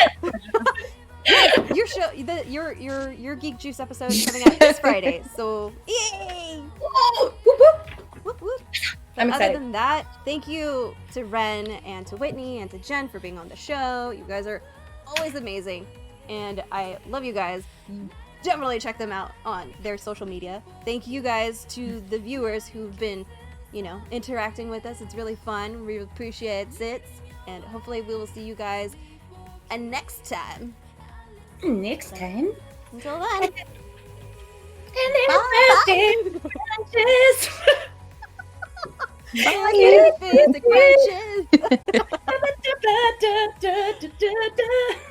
Your show, your Geek Juice episode is coming out this Friday, so yay! Oh, whoop, whoop. Whoop, whoop. I'm But excited. other than that, thank you to Ren and to Whitney and to Jen for being on the show. You guys are always amazing, and I love you guys. Definitely check them out on their social media. Thank you guys to the viewers who've been, interacting with us. It's really fun. We appreciate it, and hopefully we will see you guys next time. Next time. Until then. And then branches. Bye, basic branches.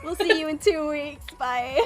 We'll see you in 2 weeks. Bye.